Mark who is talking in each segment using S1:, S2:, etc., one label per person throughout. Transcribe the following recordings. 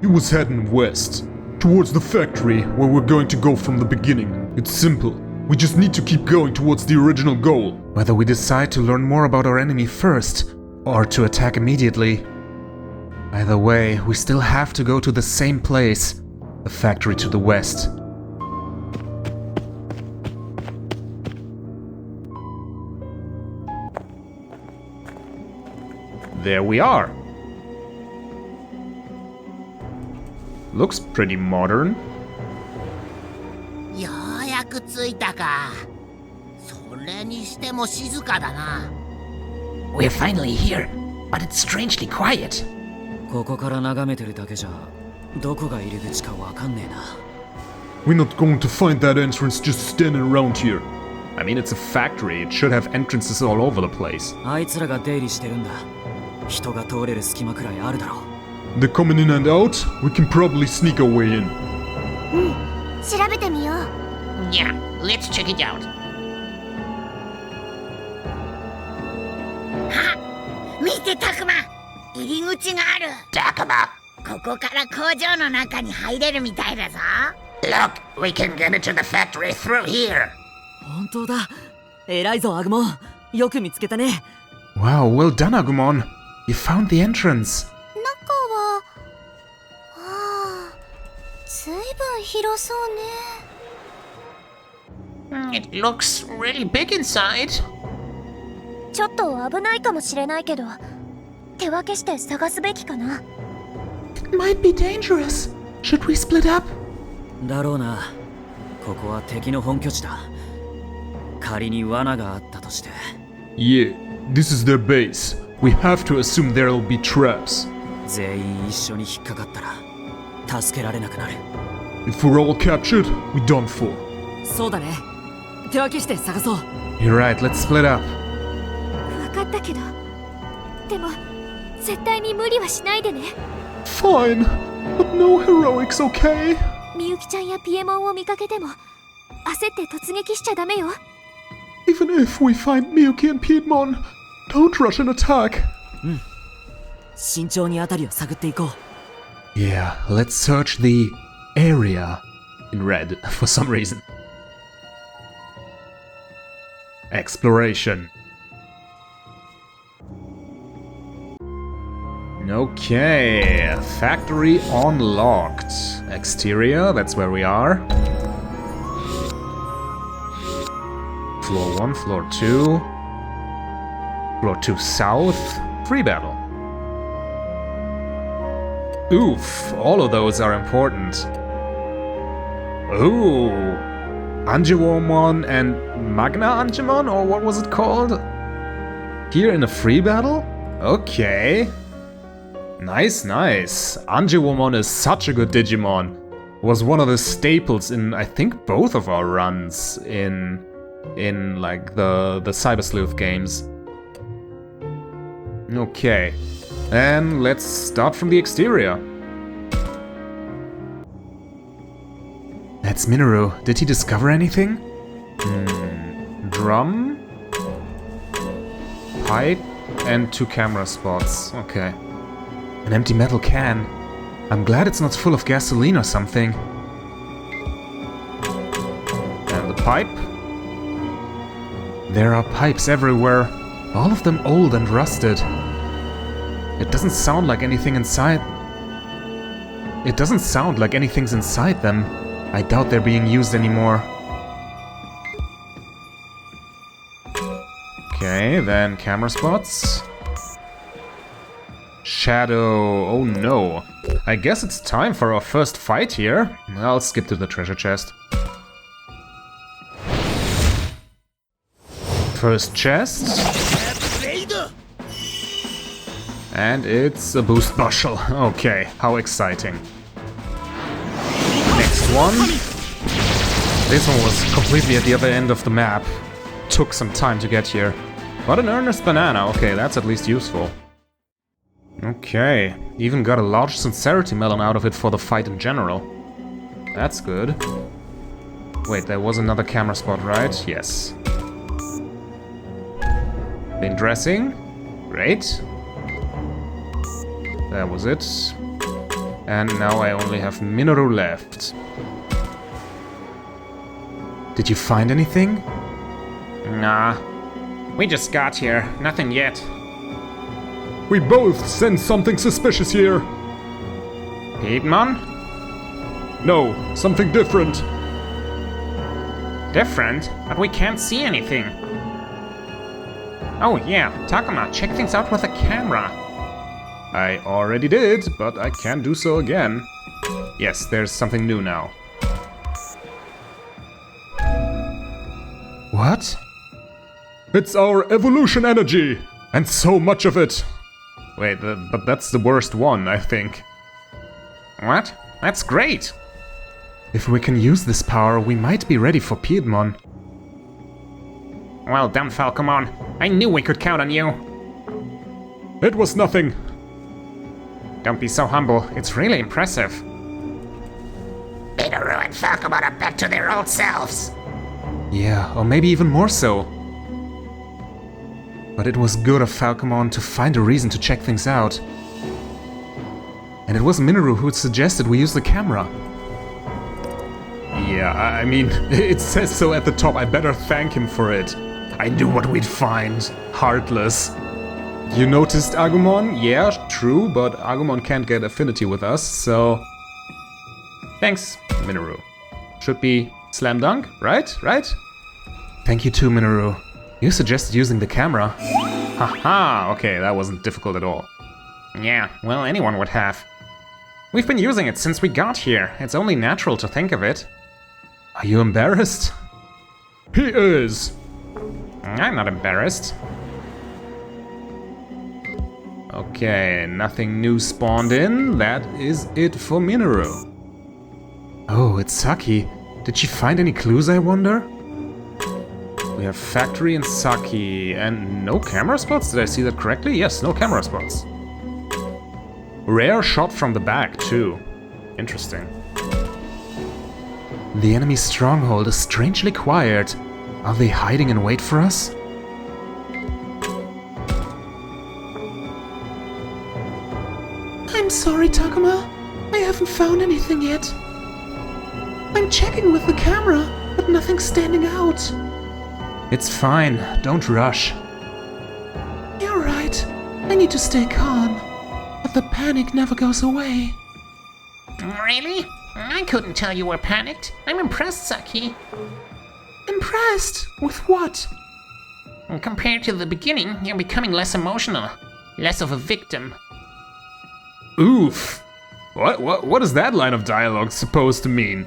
S1: He was heading west, towards the factory where we're going to go from the beginning. It's simple. We just need to keep going towards the original goal. Whether we decide to learn more about our enemy first, or to attack immediately. Either way, we still have to go to the same place, the factory to the west. There we are. Looks pretty modern.
S2: ようやく着いたか。それにしても静かだな。
S3: We're finally here, but it's strangely quiet.
S4: ここから眺めてるだけじゃどこが入り口かわかんねえな。
S1: We're not going to find that entrance just standing around here. I mean, it's a factory. It should have entrances all over the place.
S4: あいつらが出入りしてるんだ。人が通れる隙間くらいあるだろう。
S1: They're coming in and out. We can probably sneak our way in.
S5: 調べてみよう。
S3: Yeah, let's check it out.
S2: 見てタクマ、入り口がある。
S3: Takuma,
S2: ここから工場の中に入れるみたいだぞ。
S3: look, we can get into the factory through here.
S4: 本当だ。偉いぞアグモン。よく見つけたね。
S1: Wow, well done, Agumon. You found the entrance.
S5: 中はずいぶん広そうね。
S3: It looks really big inside.
S5: ちょっと危ないかもしれないけど、手分けして探すべきかな。
S3: It might be dangerous. Should we split up?
S4: だろうな。ここは敵の本拠地だ。仮に罠があったとして。
S1: Yeah, this is their base. We have to assume there'll be traps.
S4: 全員一緒に引っかかったら助けられなくなる。
S1: If we're all captured, we done for.
S4: そうだね。手分けして探そう。
S1: You're right, let's split up.
S5: 分かったけど、でも絶対に無理はしないでね。
S1: Fine, but no heroics, okay?
S5: みゆきちゃんやピエモンを見かけても焦って突撃しちゃダメよ。
S1: Even if we find Miyuki and Piedmon, don't rush an attack.
S4: 慎重にあたりを探っていこう。
S1: Yeah, let's search the area in red for some reason. Exploration. Okay, factory unlocked. Exterior, that's where we are. Floor 1, floor 2. Floor 2 south. Free battle. Oof, all of those are important. Ooh. Anjewomon and Magna Anjumon, or what was it called? Here in a free battle? Okay. Nice, nice. Anjewomon is such a good Digimon. Was one of the staples in, I think, both of our runs in like the Cyber Sleuth games. Okay. And let's start from the exterior. That's Minoru. Did he discover anything? Drum, pipe, and 2 camera spots. Okay. An empty metal can. I'm glad it's not full of gasoline or something. And the pipe. There are pipes everywhere, all of them old and rusted. It doesn't sound like anything inside. It doesn't sound like anything's inside them. I doubt they're being used anymore. Okay, then camera spots. Shadow. Oh no. I guess it's time for our first fight here. I'll skip to the treasure chest. First chest. And it's a boost bushel. Okay, how exciting. Next one. This one was completely at the other end of the map. Took some time to get here. But an earnest banana. Okay, that's at least useful. Okay, even got a large sincerity melon out of it for the fight in general. That's good. Wait, there was another camera spot, right? Yes. Been dressing. Great. That was it. And now I only have Minoru left. Did you find anything?
S6: Nah. We just got here. Nothing yet.
S1: We both sense something suspicious here.
S6: Piedmon?
S1: No, something different.
S6: Different? But we can't see anything. Oh yeah, Takuma, check things out with a camera.
S1: I already did, but I can do so again. Yes, there's something new now. What? It's our evolution energy! And so much of it! Wait, but that's the worst one, I think.
S6: What? That's great!
S1: If we can use this power, we might be ready for Piedmon.
S6: Well done, Falcomon. I knew we could count on you.
S1: It was nothing.
S6: Don't be so humble. It's really impressive.
S2: Minoru and Falcomon are back to their old selves.
S1: Yeah, or maybe even more so. But it was good of Falcomon to find a reason to check things out. And it was Minoru who suggested we use the camera. Yeah, I mean, it says so at the top, I better thank him for it. I knew what we'd find. Heartless. You noticed Agumon? Yeah, true, but Agumon can't get affinity with us, so... Thanks, Minoru. Should be slam dunk, right? Right? Thank you too, Minoru. You suggested using the camera. Haha, okay, that wasn't difficult at all.
S6: Yeah, well, anyone would have. We've been using it since we got here. It's only natural to think of it.
S1: Are you embarrassed? He is!
S6: I'm not embarrassed.
S1: Okay, nothing new spawned in. That is it for Minoru. Oh, it's Saki. Did she find any clues, I wonder? We have Factory and Saki, and no camera spots? Did I see that correctly? Yes, no camera spots. Rare shot from the back, too. Interesting. The enemy stronghold is strangely quiet. Are they hiding in wait for us?
S7: I'm sorry, Takuma. I haven't found anything yet. I'm checking with the camera, but nothing's standing out.
S1: It's fine. Don't rush.
S7: You're right. I need to stay calm. But the panic never goes away.
S2: Really? I couldn't tell you were panicked. I'm impressed, Saki.
S7: Impressed? With what?
S2: Compared to the beginning, you're becoming less emotional. Less of a victim.
S1: Oof. What is that line of dialogue supposed to mean?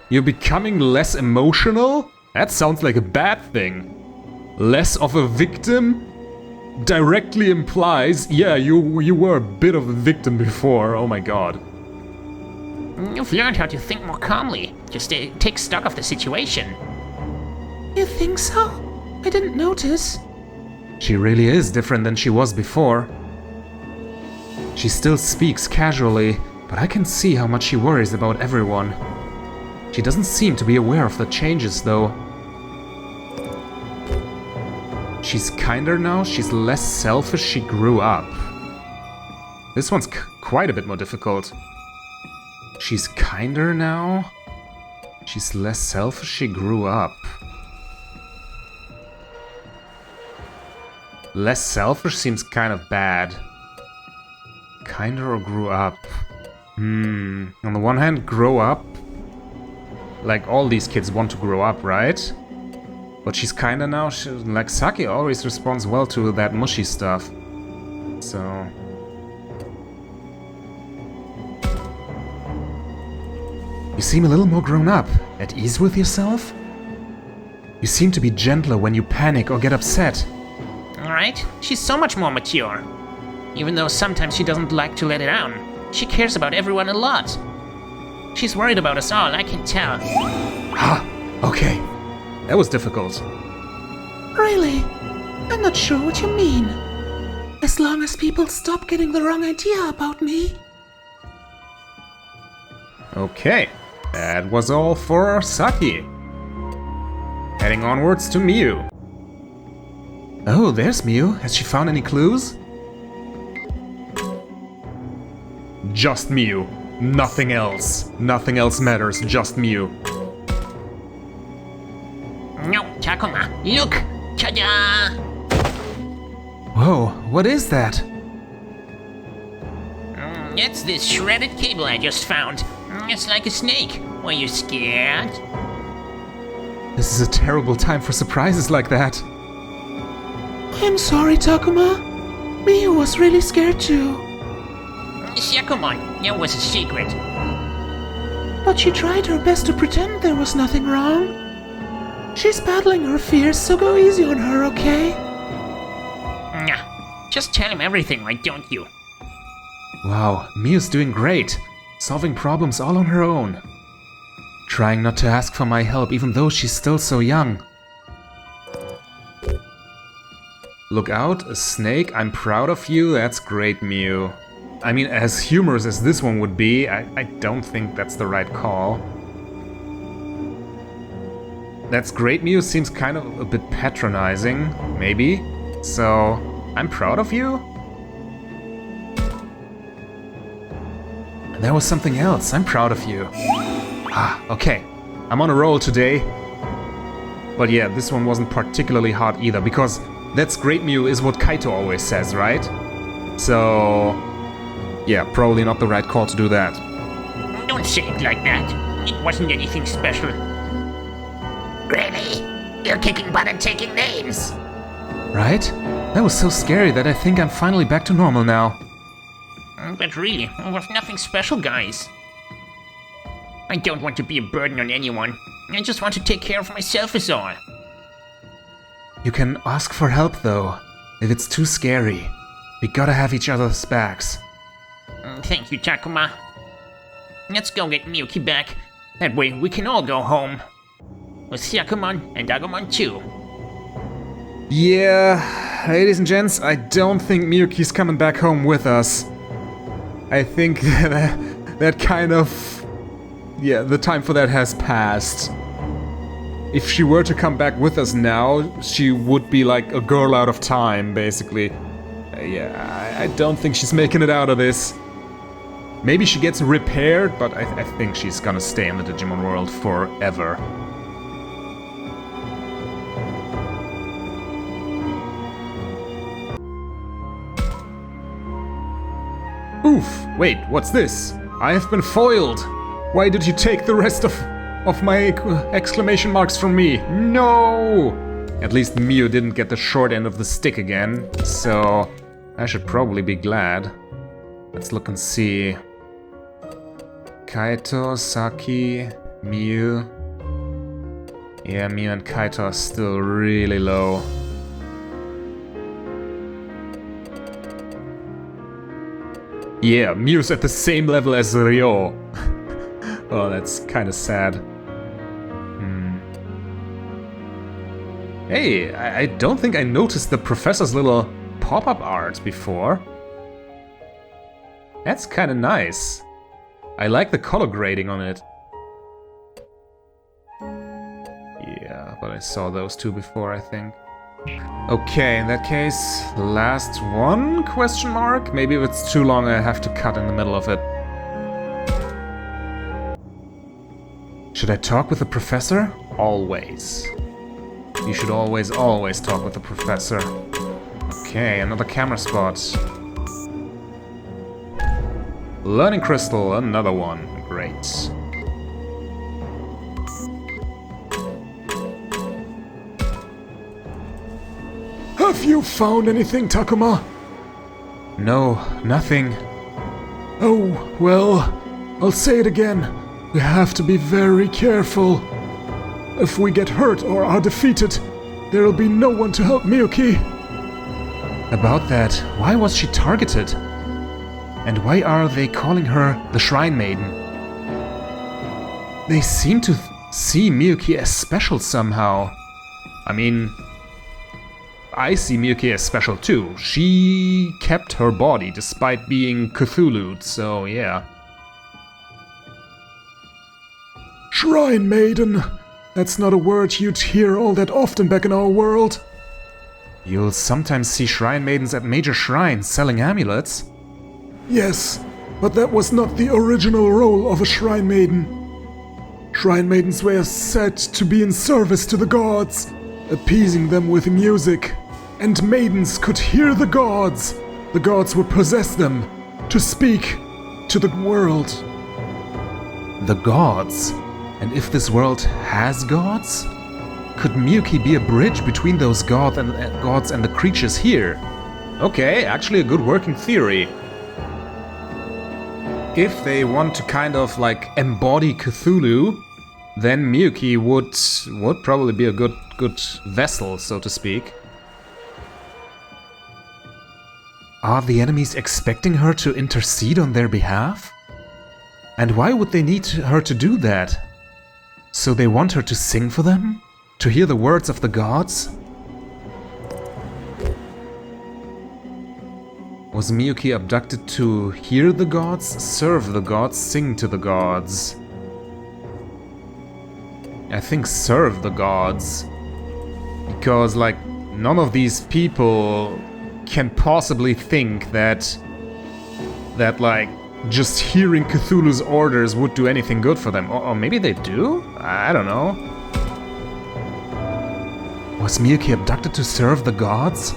S1: You're becoming less emotional? That sounds like a bad thing. Less of a victim? Directly implies, yeah, you were a bit of a victim before, oh my god.
S2: You've learned how to think more calmly. Just take stock of the situation.
S7: You think so? I didn't notice.
S1: She really is different than she was before. She still speaks casually, but I can see how much she worries about everyone. She doesn't seem to be aware of the changes, though. She's kinder now, she's less selfish, she grew up. This one's quite a bit more difficult. She's kinder now. She's less selfish, she grew up. Less selfish seems kind of bad. Kinder or grew up? On the one hand, grow up. Like all these kids want to grow up, right? But she's kinder now. Like Saki always responds well to that mushy stuff. So... You seem a little more grown up. At ease with yourself? You seem to be gentler when you panic or get upset.
S2: Alright, she's so much more mature. Even though sometimes she doesn't like to let it out. She cares about everyone a lot. She's worried about us all, I can tell.
S1: Ah, okay. That was difficult.
S7: Really? I'm not sure what you mean. As long as people stop getting the wrong idea about me.
S1: Okay, that was all for Saki. Heading onwards to Miu. Oh, there's Miu. Has she found any clues? Just Mew. Nothing else. Nothing else matters, just Mew.
S2: No, Takuma, look! Ta-da!
S1: Whoa, what is that?
S2: It's this shredded cable I just found. It's like a snake. Were you scared?
S1: This is a terrible time for surprises like that.
S7: I'm sorry, Takuma. Miu was really scared too.
S2: Shakumon, that was a secret.
S7: But she tried her best to pretend there was nothing wrong. She's battling her fears, so go easy on her, okay?
S2: Nah, just tell him everything, why don't you?
S1: Wow, Mew's doing great. Solving problems all on her own. Trying not to ask for my help even though she's still so young. Look out, a snake, I'm proud of you, that's great, Mew. I mean, as humorous as this one would be, I don't think that's the right call. That's great, Mew seems kind of a bit patronizing, maybe. So, I'm proud of you? There was something else, I'm proud of you. Ah, okay. I'm on a roll today. But yeah, this one wasn't particularly hard either, because that's great, Mew is what Kaito always says, right? So, yeah, probably not the right call to do that.
S2: Don't say it like that. It wasn't anything special.
S3: Really? You're kicking butt and taking names.
S1: Right? That was so scary that I think I'm finally back to normal now.
S2: But really, it was nothing special, guys. I don't want to be a burden on anyone. I just want to take care of myself is all.
S1: You can ask for help though, if it's too scary. We gotta have each other's backs.
S2: Thank you, Takuma. Let's go get Miyuki back. That way we can all go home. With Hyakumon and Agumon too.
S1: Yeah, ladies and gents, I don't think Miyuki's coming back home with us. I think that kind of... yeah, the time for that has passed. If she were to come back with us now, she would be like a girl out of time, basically. Yeah, I don't think she's making it out of this. Maybe she gets repaired, but I think she's gonna stay in the Digimon world forever. Oof, wait, what's this? I have been foiled! Why did you take the rest of my exclamation marks from me? No! At least Mew didn't get the short end of the stick again, so I should probably be glad. Let's look and see. Kaito, Saki, Mew. Yeah, Mew and Kaito are still really low. Yeah, Mew's at the same level as Ryo. Oh, that's kind of sad. Hey, I don't think I noticed the professor's little pop-up art before. That's kind of nice. I like the color grading on it. Yeah, but I saw those two before, I think. Okay, in that case, last one, question mark? Maybe if it's too long I have to cut in the middle of it. Should I talk with the professor? Always. You should always talk with the professor. Okay, another camera spot. Learning crystal, another one. Great. Have you found anything, Takuma? No, nothing. Oh, well, I'll say it again. We have to be very careful. If we get hurt or are defeated, there'll be no one to help Miyuki. About that, why was she targeted? And why are they calling her the Shrine Maiden? They seem to see Miyuki as special somehow. I mean, I see Miyuki as special too. She kept her body despite being Cthulhu'd, so yeah. Shrine Maiden! That's not a word you'd hear all that often back in our world. You'll sometimes see Shrine Maidens at major shrines selling amulets. Yes,
S8: but that was not the original role of a shrine maiden. Shrine maidens were said to be in service to the gods, appeasing them with music, and maidens could hear the gods. The gods would possess them to speak to the world.
S1: The gods? And if this world has gods? Could Miyuki be a bridge between those gods and the creatures here? Okay, actually a good working theory. If they want to kind of like embody Cthulhu, then Miyuki would probably be a good vessel, so to speak. Are the enemies expecting her to intercede on their behalf? And why would they need her to do that? So they want her to sing for them? To hear the words of the gods? Was Miyuki abducted to hear the gods, serve the gods, sing to the gods? I think serve the gods. Because, like, none of these people can possibly think that like, just hearing Cthulhu's orders would do anything good for them. Or maybe they do? I don't know. Was Miyuki abducted to serve the gods?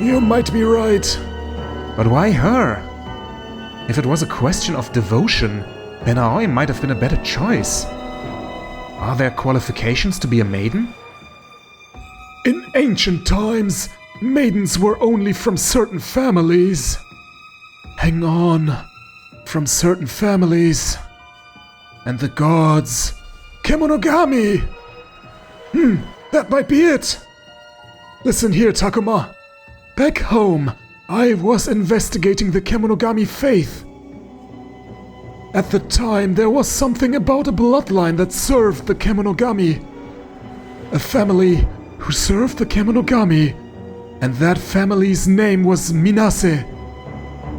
S8: You might be right.
S1: But why her? If it was a question of devotion, then Aoi might have been a better choice. Are there qualifications to be a maiden?
S8: In ancient times, maidens were only from certain families. Hang on. From certain families. And the gods. Kemonogami! That might be it. Listen here, Takuma. Back home, I was investigating the Kemonogami faith. At the time, there was something about a bloodline that served the Kemonogami. A family who served the Kemonogami, and that family's name was Minase.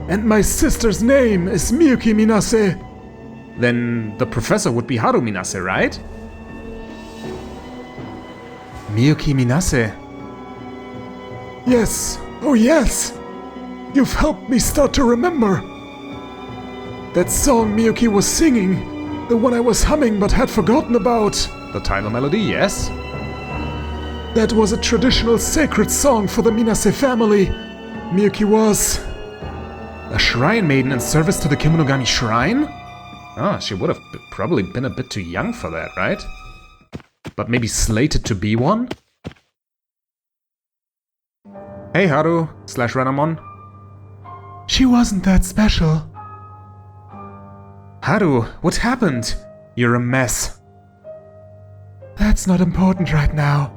S8: And my sister's name is Miyuki Minase.
S1: Then the professor would be Haru Minase, right? Miyuki Minase.
S8: Yes, oh yes! You've helped me start to remember. That song Miyuki was singing, the one I was humming but had forgotten about.
S1: The title melody, yes.
S8: That was a traditional sacred song for the Minase family. Miyuki was...
S1: a shrine maiden in service to the Kemonogami shrine? Ah, she would have probably been a bit too young for that, right? But maybe slated to be one? Hey Haru, /Renamon.
S8: She wasn't that special.
S1: Haru, what happened? You're a mess.
S8: That's not important right now.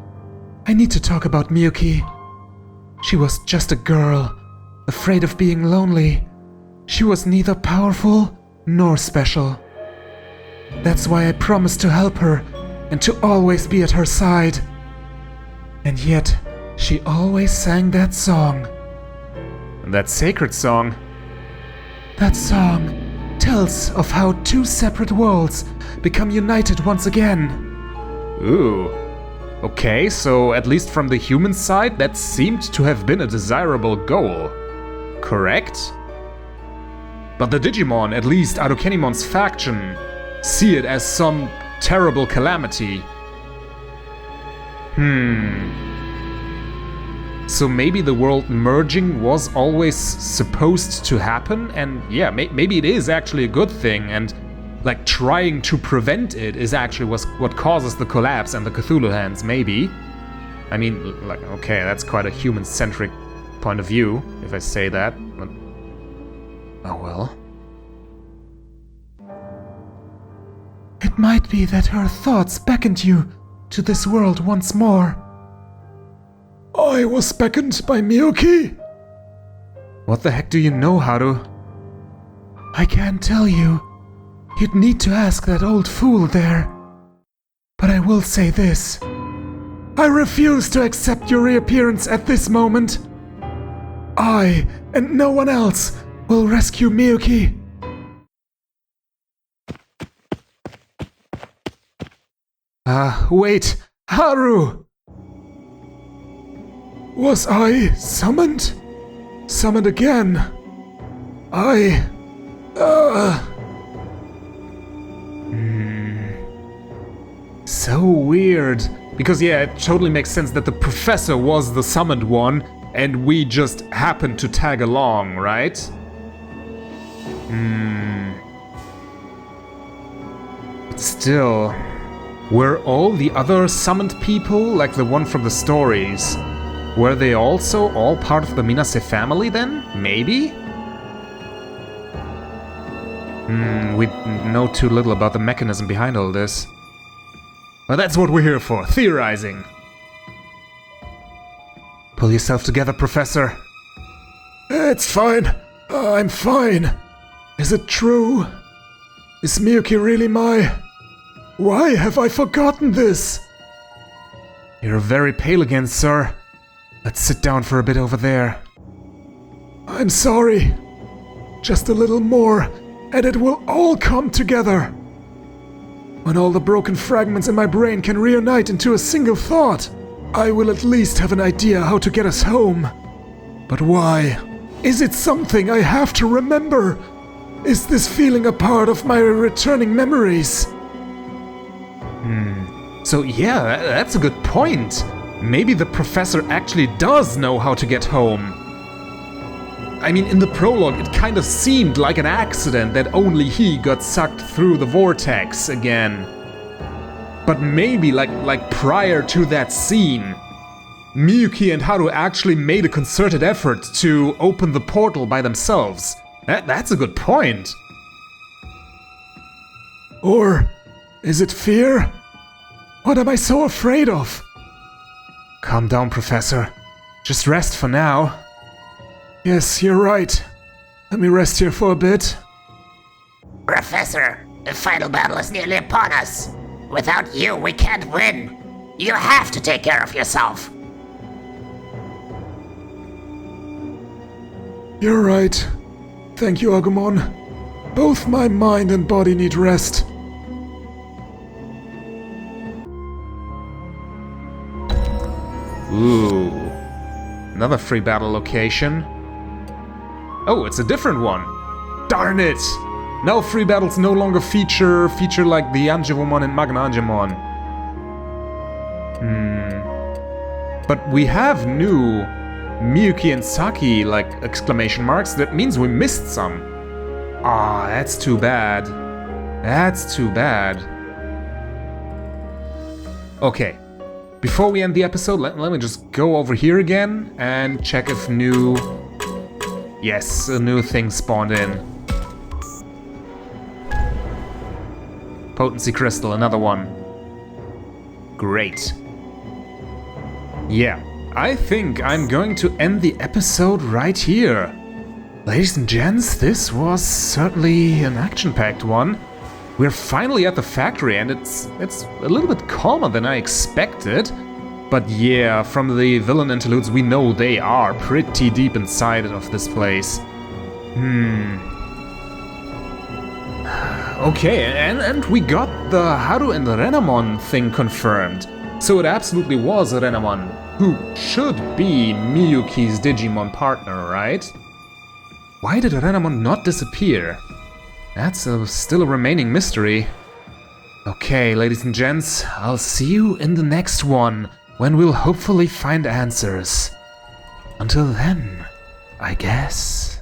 S8: I need to talk about Miyuki. She was just a girl, afraid of being lonely. She was neither powerful nor special. That's why I promised to help her and to always be at her side. And yet, she always sang that song.
S1: That sacred song?
S8: That song tells of how two separate worlds become united once again.
S1: Ooh. Okay, so at least from the human side, that seemed to have been a desirable goal. Correct? But the Digimon, at least Arukenimon's faction, see it as some terrible calamity. So maybe the world merging was always supposed to happen, and yeah, maybe it is actually a good thing, and like trying to prevent it is actually what causes the collapse and the Cthulhu hands, maybe. I mean, like, okay, that's quite a human-centric point of view, if I say that, but... oh well.
S8: It might be that her thoughts beckoned you to this world once more. I was beckoned by Miyuki?
S1: What the heck do you know, Haru?
S8: I can't tell you. You'd need to ask that old fool there. But I will say this. I refuse to accept your reappearance at this moment. I, and no one else, will rescue Miyuki.
S1: Wait, Haru!
S8: Was I summoned? Summoned again?
S1: So weird. Because yeah, it totally makes sense that the professor was the summoned one, and we just happened to tag along, right? But still, were all the other summoned people, like the one from the stories, were they also all part of the Minase family then? Maybe? We know too little about the mechanism behind all this. Well, that's what we're here for, theorizing. Pull yourself together, Professor.
S8: It's fine. I'm fine. Is it true? Is Miyuki really my... Why have I forgotten this?
S1: You're very pale again, sir. Let's sit down for a bit over there.
S8: I'm sorry. Just a little more, and it will all come together. When all the broken fragments in my brain can reunite into a single thought, I will at least have an idea how to get us home. But why? Is it something I have to remember? Is this feeling a part of my returning memories?
S1: So yeah, that's a good point. Maybe the professor actually does know how to get home. I mean, in the prologue, it kind of seemed like an accident that only he got sucked through the vortex again. But maybe, like prior to that scene, Miyuki and Haru actually made a concerted effort to open the portal by themselves. That's a good point.
S8: Or is it fear? What am I so afraid of?
S1: Calm down, Professor. Just rest for now.
S8: Yes, you're right. Let me rest here for a bit.
S3: Professor, the final battle is nearly upon us. Without you, we can't win. You have to take care of yourself.
S8: You're right. Thank you, Agumon. Both my mind and body need rest.
S1: Ooh. Another free battle location. Oh, it's a different one. Darn it! Now free battles no longer feature like the Anjivomon and Magna Anjimon. But we have new Miyuki and Saki, like, exclamation marks. That means we missed some. Ah, that's too bad. That's too bad. Okay. Before we end the episode, let me just go over here again and check if new... Yes, a new thing spawned in. Potency Crystal, another one. Great. Yeah, I think I'm going to end the episode right here. Ladies and gents, this was certainly an action-packed one. We're finally at the factory and it's a little bit calmer than I expected. But yeah, from the villain interludes we know they are pretty deep inside of this place. Okay, and we got the Haru and Renamon thing confirmed. So it absolutely was Renamon, who should be Miyuki's Digimon partner, right? Why did Renamon not disappear? That's still a remaining mystery. Okay, ladies and gents, I'll see you in the next one, when we'll hopefully find answers. Until then, I guess.